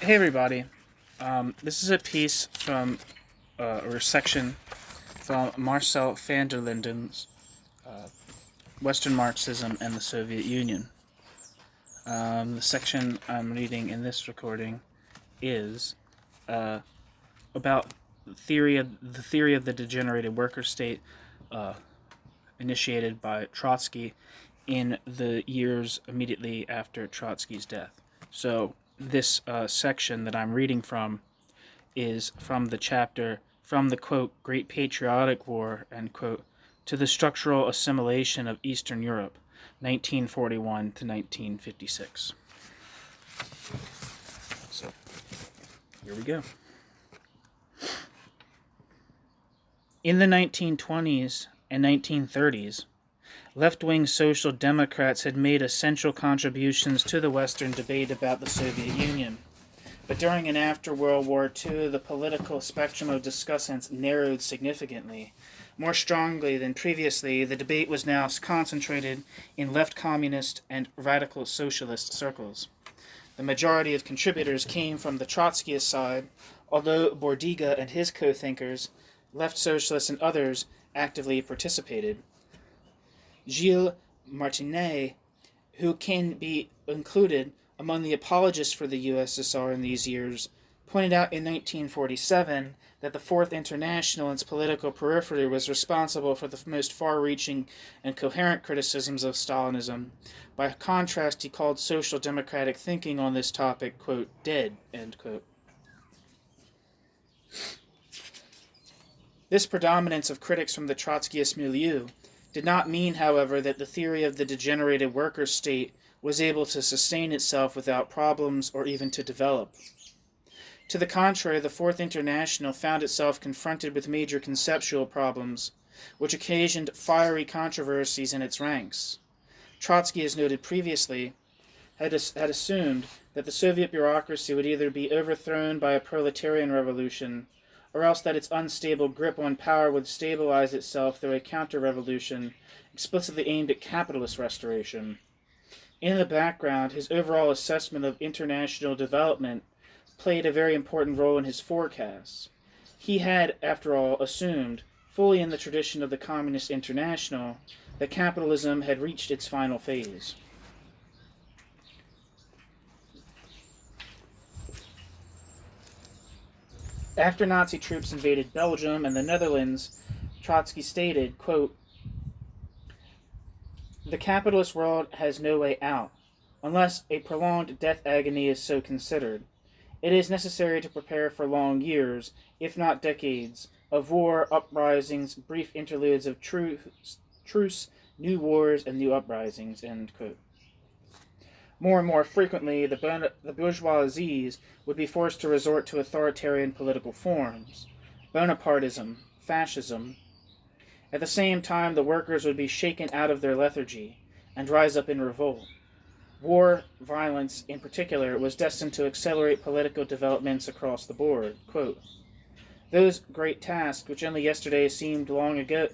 Hey everybody, this is a piece from, or a section from Marcel van der Linden's Western Marxism and the Soviet Union. The section I'm reading in this recording is about the theory of the degenerated worker state initiated by Trotsky in the years immediately after Trotsky's death. So this section that I'm reading from is from the chapter "From the quote Great Patriotic War," end quote, to the structural assimilation of Eastern Europe, 1941 to 1956. So here we go. In the 1920s and 1930s, left-wing social democrats had made essential contributions to the Western debate about the Soviet Union. But during and after World War II, the political spectrum of discussants narrowed significantly. More strongly than previously, the debate was now concentrated in left communist and radical socialist circles. The majority of contributors came from the Trotskyist side, although Bordiga and his co-thinkers, left socialists and others, actively participated. Gilles Martinet, who can be included among the apologists for the USSR in these years, pointed out in 1947 that the Fourth International in its political periphery was responsible for the most far-reaching and coherent criticisms of Stalinism. By contrast, he called social democratic thinking on this topic, quote, dead, end quote. This predominance of critics from the Trotskyist milieu did not mean, however, that the theory of the degenerated worker state was able to sustain itself without problems or even to develop. To the contrary, the Fourth International found itself confronted with major conceptual problems, which occasioned fiery controversies in its ranks. Trotsky, as noted previously, had assumed that the Soviet bureaucracy would either be overthrown by a proletarian revolution, or else that its unstable grip on power would stabilize itself through a counter-revolution explicitly aimed at capitalist restoration. In the background, his overall assessment of international development played a very important role in his forecasts. He had, after all, assumed, fully in the tradition of the Communist International, that capitalism had reached its final phase. After Nazi troops invaded Belgium and the Netherlands, Trotsky stated, quote, "The capitalist world has no way out, unless a prolonged death agony is so considered. It is necessary to prepare for long years, if not decades, of war, uprisings, brief interludes of truce, new wars, and new uprisings," end quote. More and more frequently, the bourgeoisies would be forced to resort to authoritarian political forms, Bonapartism, fascism. At the same time, the workers would be shaken out of their lethargy and rise up in revolt. War, violence in particular, was destined to accelerate political developments across the board. Quote, "Those great tasks which only yesterday seemed long ago,"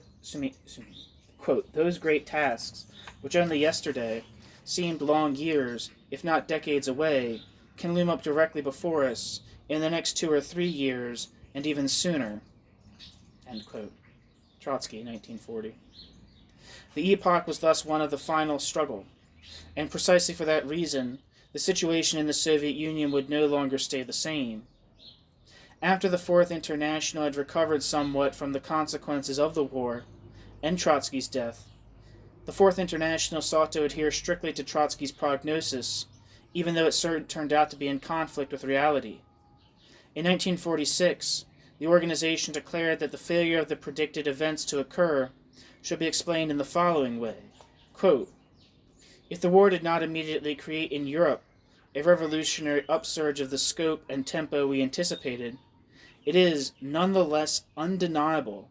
quote, "those great tasks which only yesterday seemed long years, if not decades away, can loom up directly before us in the next 2 or 3 years, and even sooner." End quote. Trotsky, 1940. The epoch was thus one of the final struggle, and precisely for that reason, the situation in the Soviet Union would no longer stay the same. After the Fourth International had recovered somewhat from the consequences of the war and Trotsky's death, the Fourth International sought to adhere strictly to Trotsky's prognosis, even though it turned out to be in conflict with reality. In 1946, the organization declared that the failure of the predicted events to occur should be explained in the following way. Quote, "If the war did not immediately create in Europe a revolutionary upsurge of the scope and tempo we anticipated, it is none the less undeniable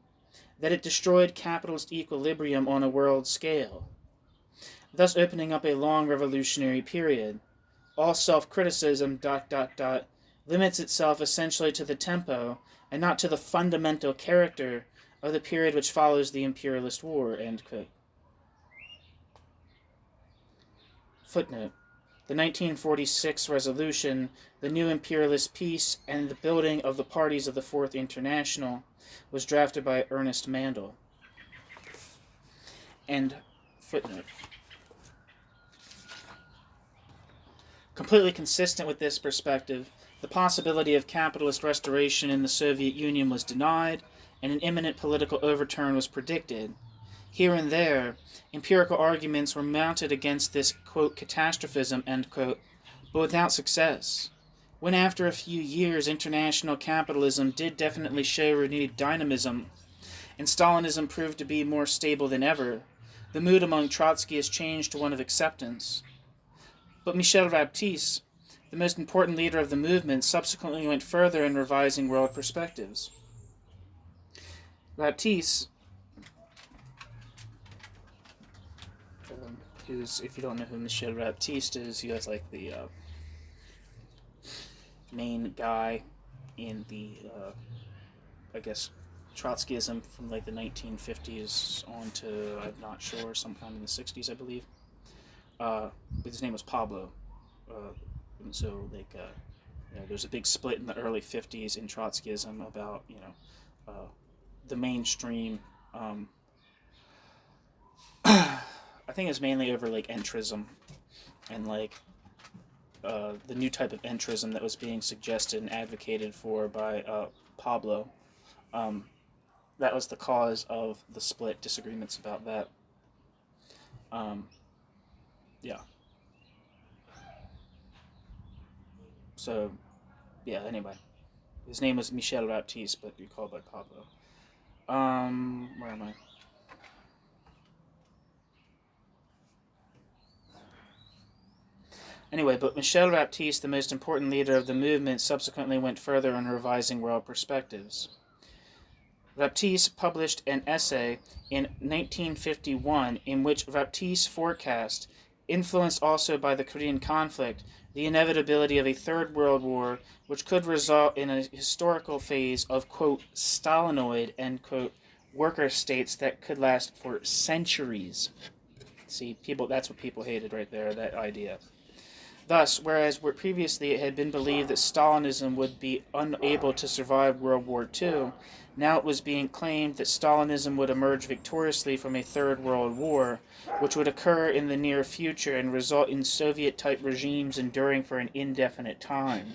that it destroyed capitalist equilibrium on a world scale, thus opening up a long revolutionary period. All self-criticism, limits itself essentially to the tempo and not to the fundamental character of the period which follows the imperialist war," end quote. Footnote. the 1946 resolution, the new imperialist peace, and the building of the parties of the Fourth International was drafted by Ernest Mandel. And footnote. Completely consistent with this perspective, the possibility of capitalist restoration in the Soviet Union was denied, and an imminent political overturn was predicted. Here and there, empirical arguments were mounted against this, quote, catastrophism, end quote, but without success. When after a few years international capitalism did definitely show renewed dynamism, and Stalinism proved to be more stable than ever, the mood among Trotskyists changed to one of acceptance. But Michel Baptiste, the most important leader of the movement, subsequently went further in revising world perspectives. Baptiste, who's, if you don't know who Michel Baptiste is, he was like the main guy in the, I guess, Trotskyism from like the 1950s on to, I'm not sure, sometime in the 60s, I believe. But his name was Pablo. And so, like, there's a big split in the early 50s in Trotskyism about, the mainstream, I think it's mainly over, like, entrism and, like, the new type of entrism that was being suggested and advocated for by Pablo. That was the cause of the split, disagreements about that. Yeah. So, yeah, anyway. His name was Michel Baptiste, but he called by Pablo. Where am I? Anyway, but Michel Baptiste, the most important leader of the movement, subsequently went further in revising world perspectives. Baptiste published an essay in 1951 in which Baptiste forecast, influenced also by the Korean conflict, the inevitability of a Third World War, which could result in a historical phase of, quote, Stalinoid, end quote, worker states that could last for centuries. See, that's what people hated right there, that idea. Thus, whereas previously it had been believed that Stalinism would be unable to survive World War II, now it was being claimed that Stalinism would emerge victoriously from a Third World War, which would occur in the near future and result in Soviet-type regimes enduring for an indefinite time.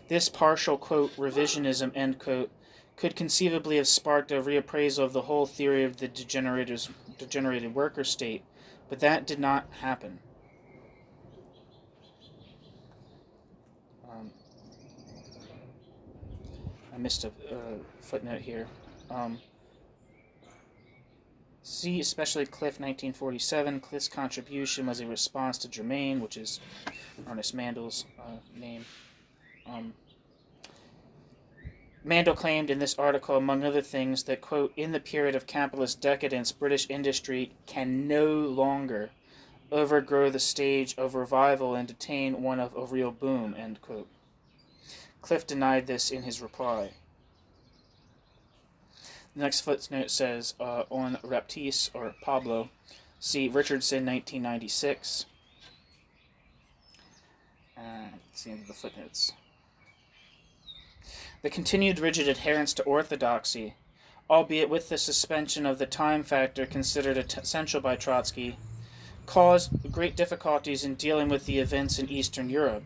This partial, quote, revisionism, end quote, could conceivably have sparked a reappraisal of the whole theory of the degenerated worker state, but that did not happen. I missed a footnote here. See especially Cliff 1947. Cliff's contribution was a response to Germain, which is Ernest Mandel's name. Mandel claimed in this article, among other things, that, quote, in the period of capitalist decadence, British industry can no longer overgrow the stage of revival and attain one of a real boom, end quote. Cliff denied this in his reply. The next footnote says, on Baptiste, or Pablo, see Richardson, 1996. That's the end of the footnotes. The continued rigid adherence to orthodoxy, albeit with the suspension of the time factor considered essential by Trotsky, caused great difficulties in dealing with the events in Eastern Europe.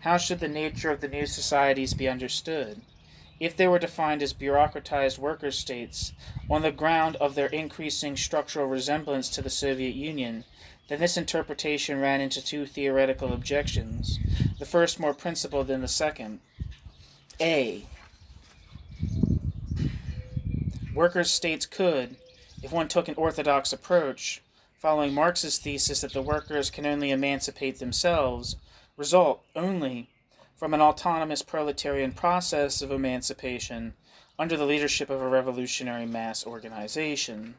How should the nature of the new societies be understood? If they were defined as bureaucratized worker states, on the ground of their increasing structural resemblance to the Soviet Union, then this interpretation ran into two theoretical objections, the first more principled than the second. A. Workers' states could, if one took an orthodox approach, following Marx's thesis that the workers can only emancipate themselves, result only from an autonomous proletarian process of emancipation under the leadership of a revolutionary mass organization.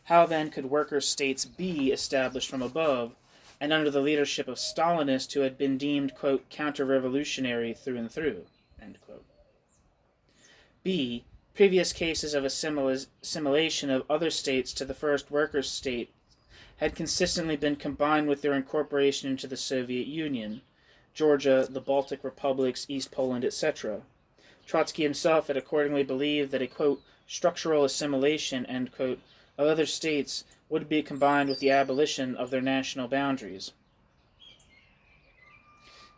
How then could worker states be established from above and under the leadership of Stalinists who had been deemed, quote, counter-revolutionary through and through, end quote? B. Previous cases of assimilation of other states to the first worker state had consistently been combined with their incorporation into the Soviet Union, Georgia, the Baltic republics, East Poland, etc. Trotsky himself had accordingly believed that a, quote, structural assimilation, end quote, of other states would be combined with the abolition of their national boundaries.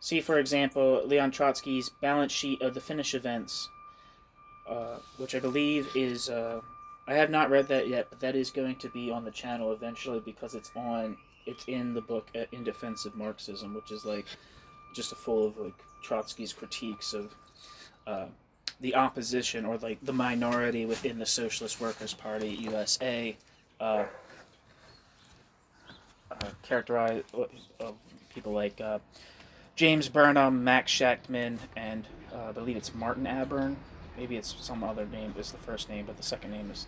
See, for example, Leon Trotsky's balance sheet of the Finnish events, which I believe is, I have not read that yet, but that is going to be on the channel eventually because it's in the book In Defense of Marxism, which is like just full of like Trotsky's critiques of the opposition or like the minority within the Socialist Workers' Party USA, characterized people like James Burnham, Max Shachtman, and I believe it's Martin Aburn. Maybe it's some other name is the first name, but the second name is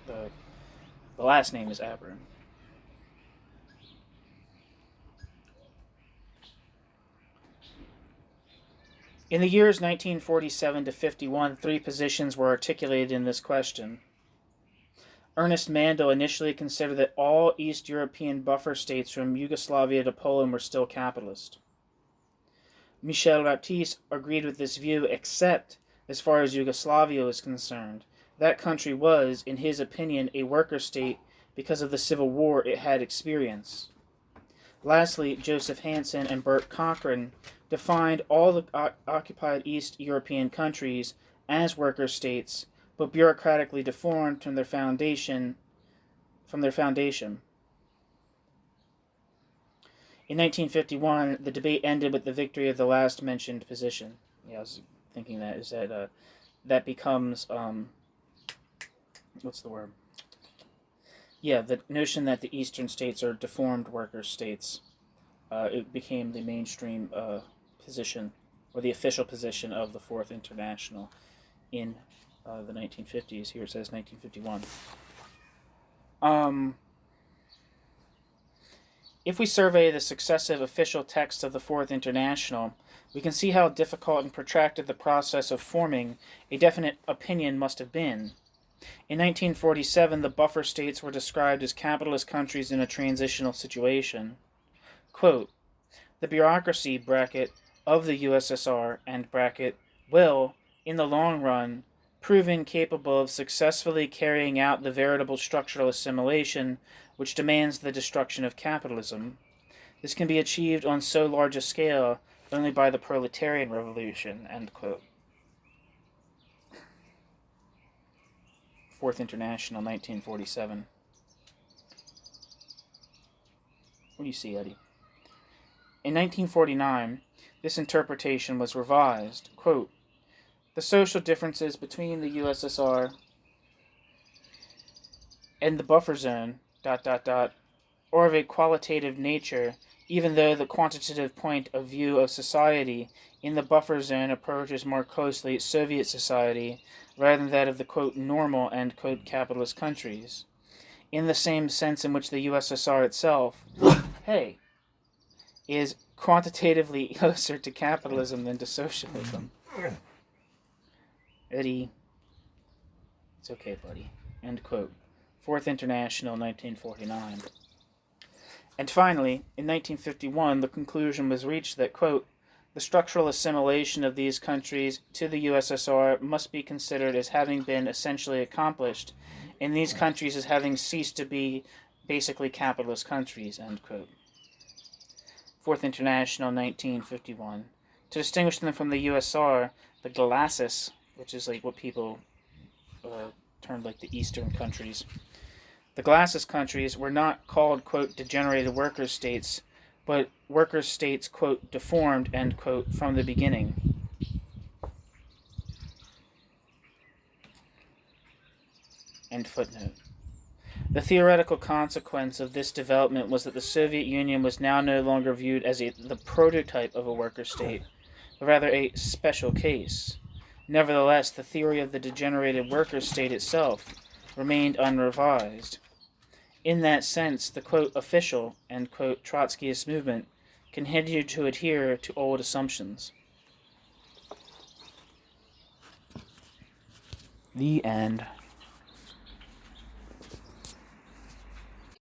the last name is Aburn. In the years 1947 to 51, 3 positions were articulated in this question. Ernest Mandel initially considered that all East European buffer states from Yugoslavia to Poland were still capitalist. Michel Raptis agreed with this view, except as far as Yugoslavia was concerned. That country was, in his opinion, a worker state because of the civil war it had experienced. Lastly, Joseph Hansen and Bert Cochran defined all the occupied East European countries as worker states, but bureaucratically deformed from their foundation. In 1951, the debate ended with the victory of the last mentioned position. Yeah, I was thinking that becomes what's the word? Yeah, the notion that the eastern states are deformed worker states. It became the mainstream position, or the official position of the Fourth International in the 1950s. Here it says 1951. If we survey the successive official texts of the Fourth International, we can see how difficult and protracted the process of forming a definite opinion must have been. In 1947, the buffer states were described as capitalist countries in a transitional situation. Quote, the bureaucracy, bracket, of the USSR, end bracket, will, in the long run, prove incapable of successfully carrying out the veritable structural assimilation which demands the destruction of capitalism. This can be achieved on so large a scale only by the proletarian revolution, end quote. Fourth International, 1947. What do you see, Eddie? In 1949, this interpretation was revised. Quote, the social differences between the USSR and the buffer zone, or of a qualitative nature, even though the quantitative point of view of society in the buffer zone approaches more closely Soviet society rather than that of the, quote, normal, end quote, capitalist countries, in the same sense in which the USSR itself, is quantitatively closer to capitalism than to socialism. Eddie, it's okay, buddy, end quote. Fourth International, 1949. And finally, in 1951, the conclusion was reached that, quote, the structural assimilation of these countries to the USSR must be considered as having been essentially accomplished, and these countries as having ceased to be basically capitalist countries, end quote. Fourth International, 1951. To distinguish them from the USSR, the Glacis, which is like what people termed like the Eastern countries, the Glacis countries were not called, quote, degenerated worker states, but worker states, quote, deformed, end quote, from the beginning. End footnote. The theoretical consequence of this development was that the Soviet Union was now no longer viewed as the prototype of a worker state, but rather a special case. Nevertheless, the theory of the degenerated worker state itself remained unrevised. In that sense, the, quote, official, end quote, Trotskyist movement continued to adhere to old assumptions. The end.